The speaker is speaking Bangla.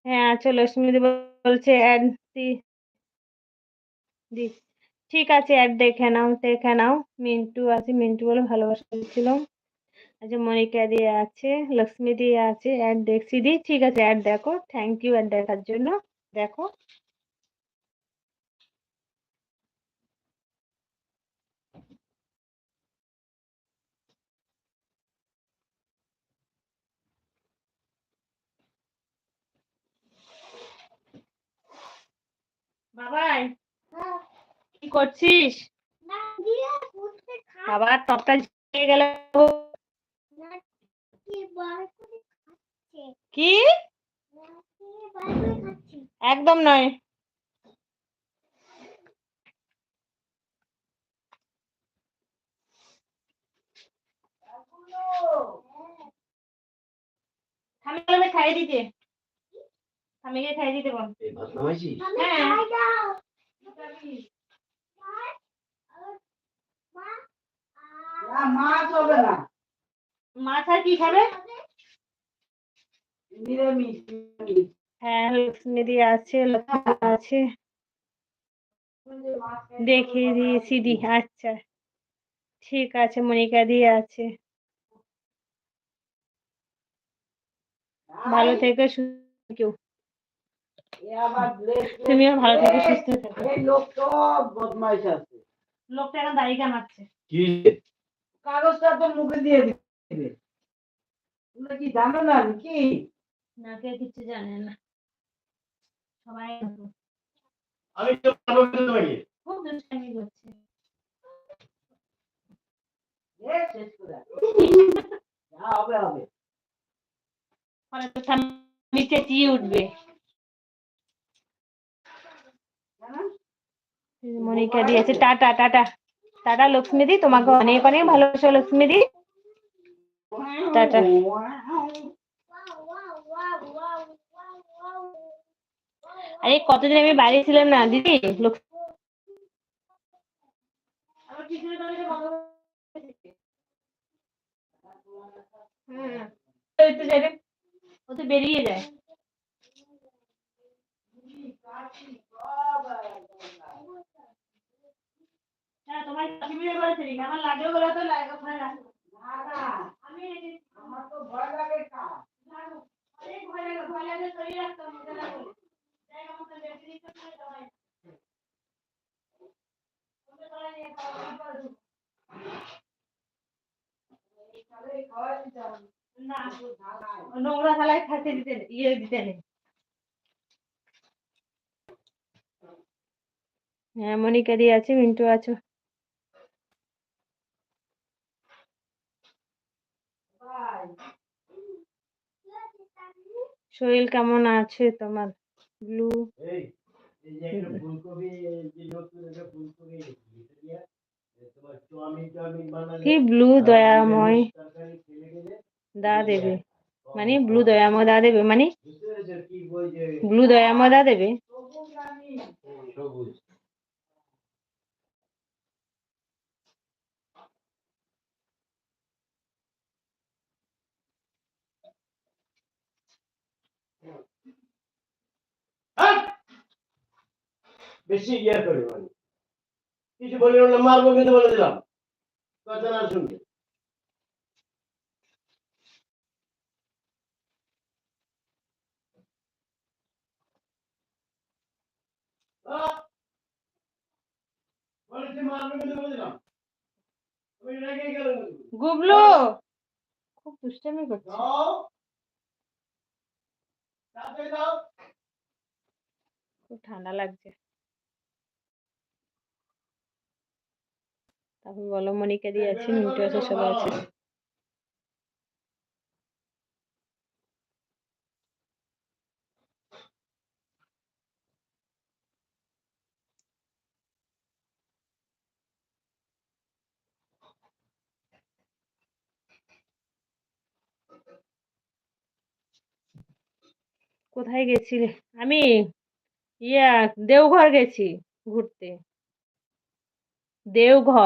হ্যাঁ আছো, লক্ষ্মীদি বলছে অ্যাড দি দি ঠিক আছে, অ্যাড দেখে নাও। মিন্টু আছে, মিন্টু বলে ভালোবাসা দিচ্ছিলাম। আচ্ছা, মনিকা দিয়ে আছে, লক্ষ্মী দিয়ে আছে, অ্যাড দেখছি দি। ঠিক আছে, অ্যাড দেখো। থ্যাংক ইউ অ্যাড দেখার জন্য। দেখো। বাবাই কি করছিস? বাবার টপটা ঝিয়ে গেল। কি? একদম নয়। আমি খাইয়ে দিতে, আমি খাইয়ে দিতে বল। হ্যাঁ, মাছ হবে না। মাছ আর কি খাবে? হ্যাঁ, লক্ষ্মীদি আছে, লক্ষ্মী আছে, দেখিয়ে দিয়েছি দি। আচ্ছা ঠিক আছে, মনিকা দিয়ে আছে। ভালো থেকে সুস্থ কেউ, তুমিও ভালো থেকে সুস্থ থাকো। লোকটা বদমাইশ আছে, লোকটা এখন দাড়ি কামাচ্ছে। কি কাগজটা তো মুখে দিয়ে দিবে, তোমরা কি জানো না কি? না, কে কিছু জানে না, সবাই আমি তো ভালো করে তোমাকে খুব দুষ্টামি করছে। শেষ করে হবে হবে, পরে তো স্বামী চেঁচিয়ে উঠবে। মনিকা দিয়েছে, টাটা টাটা টাটা লক্ষ্মীদি, তোমাকে অনেক অনেক ভালোবাসা লক্ষ্মীদি, টাটা। আরে কতদিন আমি বাড়ি ছিলাম না দিদি। ও তো বেরিয়ে যায়। তোমার আমার লাগবে বলে তো ওখানে রাখো। আমি আমার তো ভয় লাগে, অনেক ভয় লাগে শরীর রাখতাম জায়গা মতো বেশি দিতে হয়। নোংরা থালায় খাইতে দিতে দিতে নেই। হ্যাঁ, মনিকা দিয়ে আছে, মিন্টু আছো। শরীর কেমন আছে তোমার? ব্লু কি ব্লু দয়াময় দা দেবে মানে, ব্লু দয়াময় দা দেবে মানে, ব্লু দয়াময় দা দেবে। বেশি ইয়ে করে মানে কিছু বলি না, মারবো কিন্তু বলে দিলাম, কথা না শুনবে। গুবলু খুব দুষ্টামি করছে। খুব ঠান্ডা লাগছে। তারপর বলো, মনিকা দিয়ে আছে, মিন্টু আছে, সবাই আছে। কোথায় গেছিলে? আমি দেওঘর গেছি ঘুরতে। দেওঘর।